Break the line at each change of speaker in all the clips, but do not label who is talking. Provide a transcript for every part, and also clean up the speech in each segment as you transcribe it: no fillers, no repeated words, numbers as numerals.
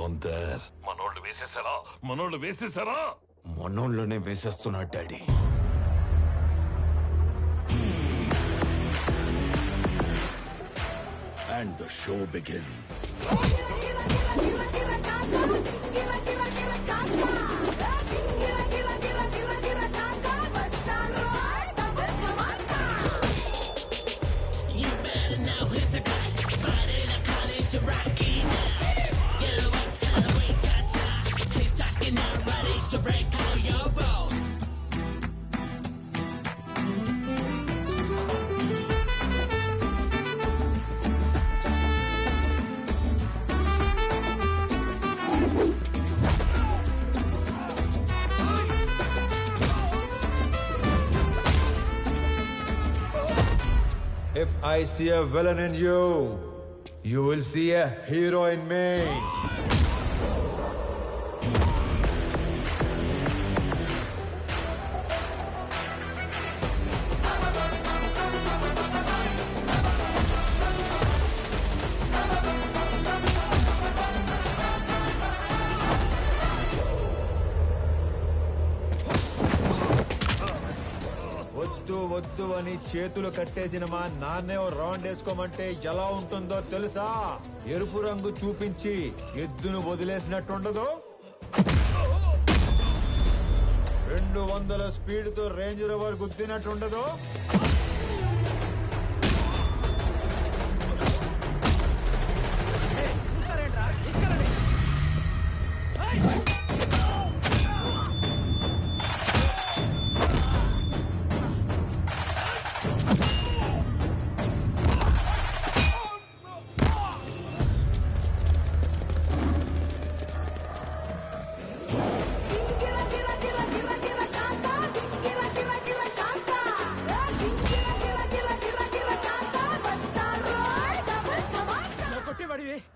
Don't there. మనోళ్ళు వేసేసారా?
మనోళ్ళనే వేసేస్తున్నాడు daddy.
And the show begins.
If I see a villain in you, you will see a hero in me. వద్దు అని చేతులు కట్టేసిన మా నాన్నే రౌండ్ వేసుకోమంటే ఎలా ఉంటుందో తెలుసా? ఎరుపు రంగు చూపించి ఎద్దును వదిలేసినట్టుండదు. 200 స్పీడ్ తో రేంజ్ రోవర్ గుద్దినట్టుండదు.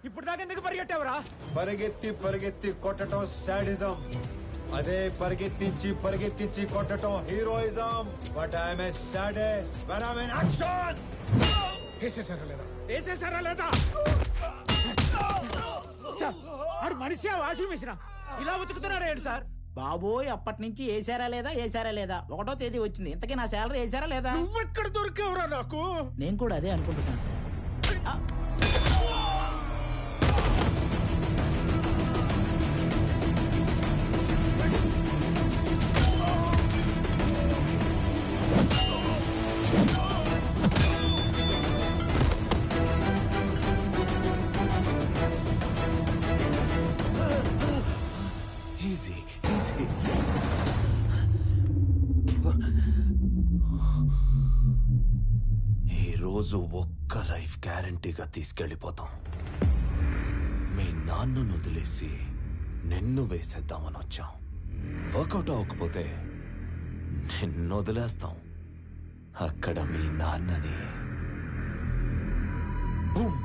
ఇప్పుడు దాకా ఎందుకు పరిగెట్టావురా?
పరిగెత్తి కొట్టడం సాడిజం, అదే పరిగెత్తించి కొట్టడం heroism. But I'm a sadist when I'm in action.
వేసేసారా లేదా? సార్, ఆడు మనిషి వాషింగ్ మిషన్ ఇలా బతుకుతున్నారా ఏంటి సార్?
బాబోయ్, అప్పటి నుంచి వేసారా లేదా 1వ తేదీ వచ్చింది. ఇంతకీ నా శాలరీ వేసారా లేదా?
నువ్వెక్కడ దొరికావురా నాకు?
నేను కూడా అదే అనుకుంటున్నాను సార్.
ఈరోజు ఒక్క లైఫ్ గ్యారంటీగా తీసుకెళ్ళిపోతాం. మీ నాన్నను వదిలేసి నిన్ను వేసేద్దామని వచ్చాం. వర్కౌట్ అవ్వకపోతే నిన్ను వదిలేస్తాం. అక్కడ మీ నాన్నని బూమ్.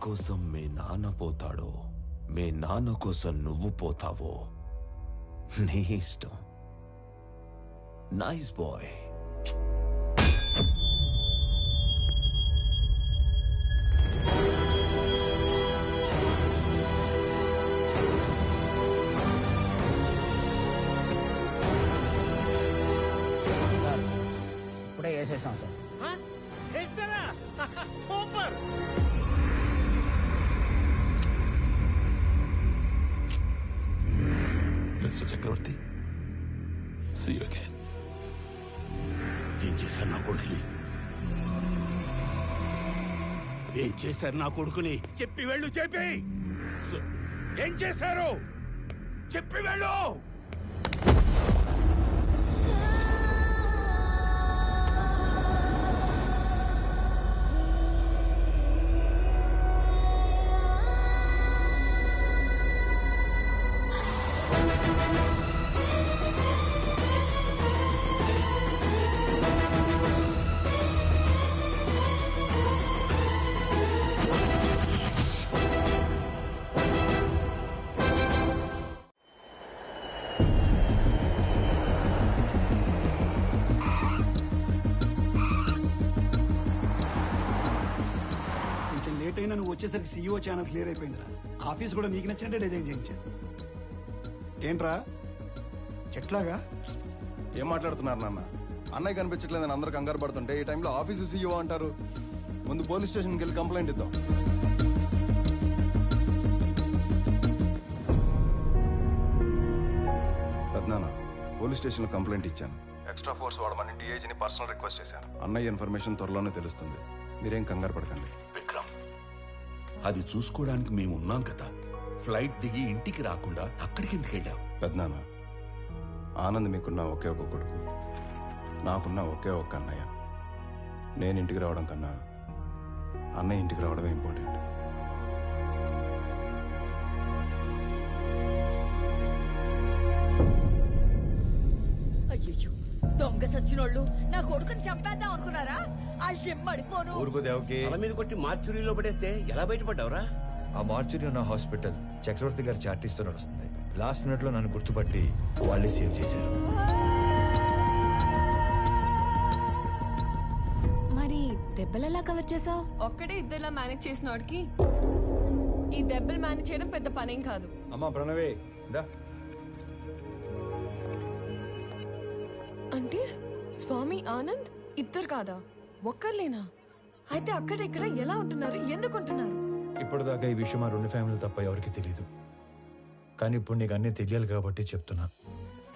కోసం మీ నాన్న పోతాడో, మీ నాన్న కోసం నువ్వు పోతావో నీ ఇష్టం. Nice bye.
సార్, ఇప్పుడే వేసేసాం sir.
Super.
Mister Chakravarthi, see you again.
ఏం చేశారు నా కొడుకుని? ఏం చేశారు నా కొడుకుని? చెప్పి వెళ్ళు. చెప్పి ఏం చేశారు? చెప్పి వెళ్ళు.
అయినా నువ్వు వచ్చేసరికి సీఈఓ ఛానల్ క్లియర్ అయిపోయిందిరా. ఆఫీస్ కూడా నీకు నచ్చినట్టే డిజైన్ చేయించారు. ఏంట్రా ఎట్లాగా?
ఏం మాట్లాడుతున్నారు నాన్న? అన్నయ్య కనిపించట్లేదని అందరూ కంగారు పడుతుంటే ఈ టైంలో ఆఫీసు సీఈఓ అంటారు. ముందు పోలీస్ స్టేషన్కి వెళ్ళి కంప్లైంట్ ఇద్దాం. పెద్దనాన్న, పోలీస్ స్టేషన్లో కంప్లైంట్ ఇచ్చాను. ఎక్స్ట్రా ఫోర్స్ వాడమని డిఐజీని పర్సనల్ రిక్వెస్ట్ చేశాను. అన్నయ్య ఇన్ఫర్మేషన్ త్వరలోనే తెలుస్తుంది. మీరేం కంగారు పడకండి.
విక్రమ్, అది చూసుకోవడానికి మేము ఉన్నాం కదా. ఫ్లైట్ దిగి ఇంటికి రాకుండా అక్కడికి ఎందుకు వెళ్ళావు?
పెద్దనాన్న, ఆనంద్ మీకున్న ఒకే ఒక కొడుకు, నాకున్న ఒకే ఒక్క అన్నయ్య. నేను ఇంటికి రావడం కన్నా అన్నయ్య ఇంటికి రావడమే ఇంపార్టెంట్.
అయ్యో, దొంగ సచ్చినోళ్ళు నా కొడుకుని చంపేద్దాం అనుకున్నారా? వాళ్ళు చెమ్మడిపోను.
ఊరుకో దేవకి.
తల మీద కొట్టి మార్చురీలో పడేస్తే ఎలా బయటపడ్డావురా?
ఆ మార్చురీ ఉన్న హాస్పిటల్ చక్రవర్తి గారి చార్టీస్తో నడుస్తుంది. లాస్ట్ మినిట్ లో నన్ను గుర్తుపట్టి వాళ్ళే సేవ్ చేశారు.
మరి దెబ్బలు ఎలా కవర్ చేసావు?
ఒక్కడే ఇద్దరులా మేనేజ్ చేసిన వాడికి ఈ దెబ్బలు మేనేజ్ చేయడం పెద్ద పనేం కాదు.
అమ్మా ప్రణవే దా.
అంటే స్వామి ఆనంద్ ఇద్దరు కాదా, ఒక్కర్లేనా? అయితే అక్కడ ఇక్కడ ఎలా ఉంటున్నారు, ఎందుకు ఉంటున్నారు?
ఇప్పటిదాకా ఈ విషయం మా రెండు ఫ్యామిలీ తప్ప ఎవరికి తెలియదు. కానీ ఇప్పుడు నీకు అన్నీ తెలియాలి కాబట్టి చెప్తున్నా.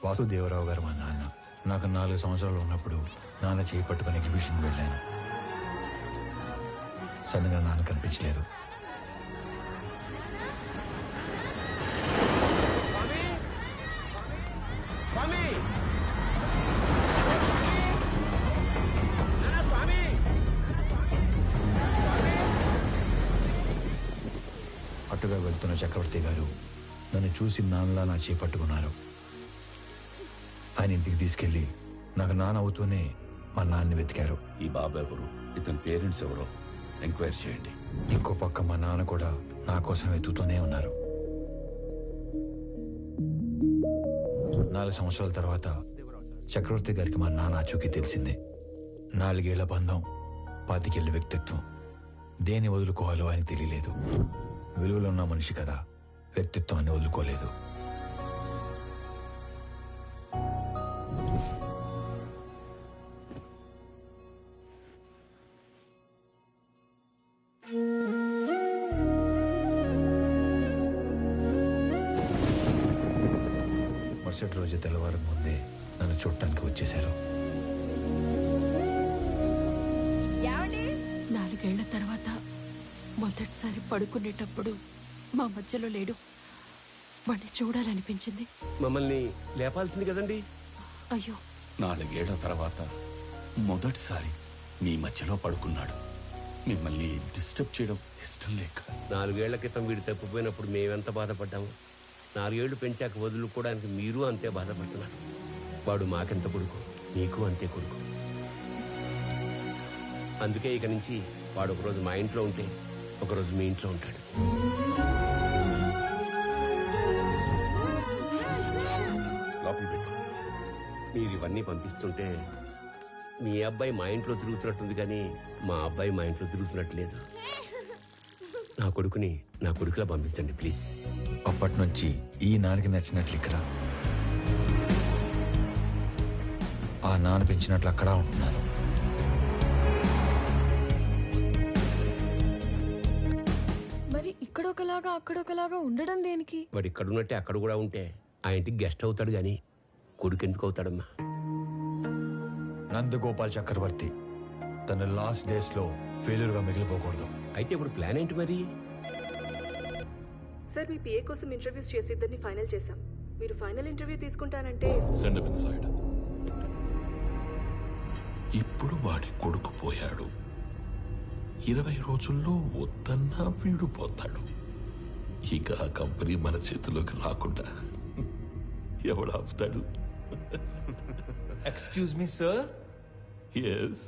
వాసుదేవరావు గారు మా నాన్న. నాకు 4 సంవత్సరాలు ఉన్నప్పుడు నాన్న చేయి పట్టుకుని ఎగ్జిబిషన్ వెళ్ళాను. సడన్గా నాన్న కనిపించలేదు. అటుగా వెళ్తున్న చక్రవర్తి గారు నన్ను చూసి నాన్నలా నా చేయి పట్టుకున్నారు. ఆయన ఇంటికి తీసుకెళ్లి నాకు నాన్న అవుతూనే మా నాన్నని వెతికారు.
ఈ బాబు ఎవరు, ఇతని పేరెంట్స్ ఎవరో ఎంక్వైరీ చేయండి.
ఇంకో పక్క మా నాన్న కూడా నా కోసం వెతుకుతూనే ఉన్నారు. 4 సంవత్సరాల తర్వాత చక్రవర్తి గారికి మా నాన్న ఆచూకీ తెలిసిందే. 4 ఏళ్ల బంధం, 25 ఏళ్ల వ్యక్తిత్వం. దేన్ని వదులుకోవాలో ఆయన తెలియలేదు. విలువలో ఉన్న మనిషి కదా, వ్యక్తిత్వాన్ని వదులుకోలేదు. మరుసటి రోజు తెల్లవారు ముందే నన్ను చూడటానికి వచ్చేశారు.
4 ఏళ్ల తర్వాత మొదటిసారి పడుకునేటప్పుడు మా మధ్యలో లేడు. వాడిని చూడాలనిపించింది.
మమ్మల్ని లేపాల్సింది కదండి.
అయ్యో,
4 ఏళ్ల తర్వాత మొదటిసారి మీ మధ్యలో పడుకున్నాడు. మిమ్మల్ని డిస్టర్బ్ చేయడం ఇష్టం లేక. 4 ఏళ్ల క్రితం వీడు తప్పిపోయినప్పుడు మేమెంత బాధపడ్డాము. 4 ఏళ్లు పెంచాక వదులుకోవడానికి మీరు అంతే బాధపడుతున్నారు. వాడు మాకెంత కొడుకు, నీకు అంతే కొడుకు. అందుకే ఇక నుంచి వాడు ఒకరోజు మా ఇంట్లో ఉంటే ఒకరోజు మీ ఇంట్లో ఉంటాడు. లోపల పెట్టు. మీరు ఇవన్నీ పంపిస్తుంటే మీ అబ్బాయి మా ఇంట్లో తిరుగుతున్నట్టుంది, కానీ మా అబ్బాయి మా ఇంట్లో తిరుగుతున్నట్లేదు. నా కొడుకుని నా కొడుకులా పంపించండి ప్లీజ్.
అప్పటి నుంచి ఈ నాన్నకి నచ్చినట్లు ఇక్కడ, ఆ నాన్న పెంచినట్లు అక్కడ ఉంటున్నాను.
మరి ఇక్కడొకలాగా అక్కడొకలాగా ఉండడం దేనికి?
వాడు ఇక్కడ ఉన్నట్టే అక్కడ కూడా ఉంటే ఆ ఇంటికి గెస్ట్ అవుతాడు, కానీ కొడుకు ఎందుకు అవుతాడమ్మా?
నందగోపాల్ చక్రవర్తి తన లాస్ట్ డేస్ లో ఫెయిల్యూర్ గా మిగిలిపోకూడదు.
అయితే ఇప్పుడు ప్లాన్ ఏంటి మరి?
సార్, మీ పిఏ కోసం ఇంటర్వ్యూస్ చేసి ఇద్దరిని ఫైనల్ చేశాం. మీరు ఫైనల్ ఇంటర్వ్యూ తీసుకుంటానంటే
Send him inside. ఇప్పుడు వాడి కొడుకు పోయాడు. 20 రోజుల్లో వద్దన్నా వీడు పోతాడు. ఇక ఆ కంపెనీ మన చేతిలోకి రాకుండా ఎవడు ఆపుతాడు?
Excuse me sir.
ఎస్.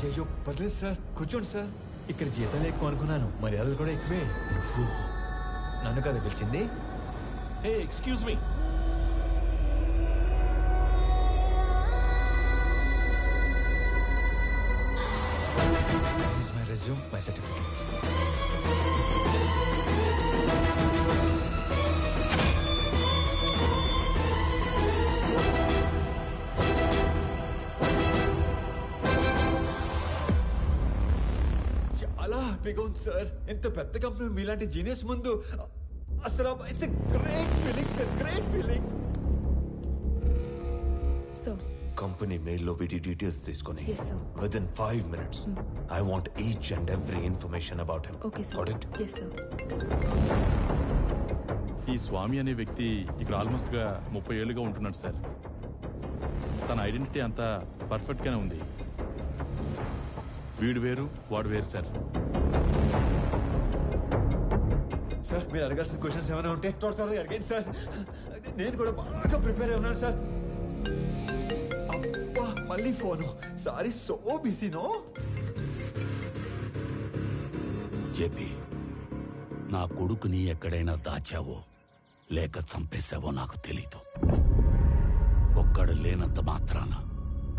అయ్యో పర్లేదు సార్, కూర్చోండి సార్. ఇక్కడ జీతాలు ఎక్కువ అనుకున్నాను, మర్యాదలు కూడా ఎక్కువే. నన్ను కదా పిలిచింది?
Hey excuse me.
This is my resume, my certificates. చాలా హ్యాపీగా ఉంది సార్. ఎంత పెద్ద కంపెనీ మీలాంటి జీనియస్ ముందు అసలు it's great feeling sir, great feeling.
Sir
company మెయిల్లో వీటి డీటెయిల్స్ తీసుకొని
Yes, sir.
Within 5 minutes I want each and every information about him.
Okay sir.
Got it?
Yes sir.
ఈ స్వామి అనే వ్యక్తి ఇక్కడ ఆల్మోస్ట్గా 30 ఏళ్ళుగా ఉంటున్నాడు సార్. తన ఐడెంటిటీ అంతా పర్ఫెక్ట్గానే ఉంది. వీడు వేరు వాడు వేరు సార్.
సార్ మీరు అడగాల్సిన క్వశ్చన్స్ ఏమైనా ఉంటే త్వరగా అడిగండి సార్. నేను కూడా బాగా ప్రిపేర్ అయి ఉన్నాను సార్. అబ్బా మళ్ళీ ఫోను. సారీ, సో బిజీనో.
జేపీ, నా కొడుకుని ఎక్కడైనా దాచావో లేక చంపేశావో నాకు తెలీదు. ఒక్కడు లేనంత మాత్రాన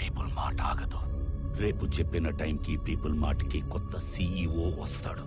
పీపుల్ మాట ఆగదు. రేపు చెప్పిన టైంకి పీపుల్ మాటకి కొత్త CEO వస్తాడు.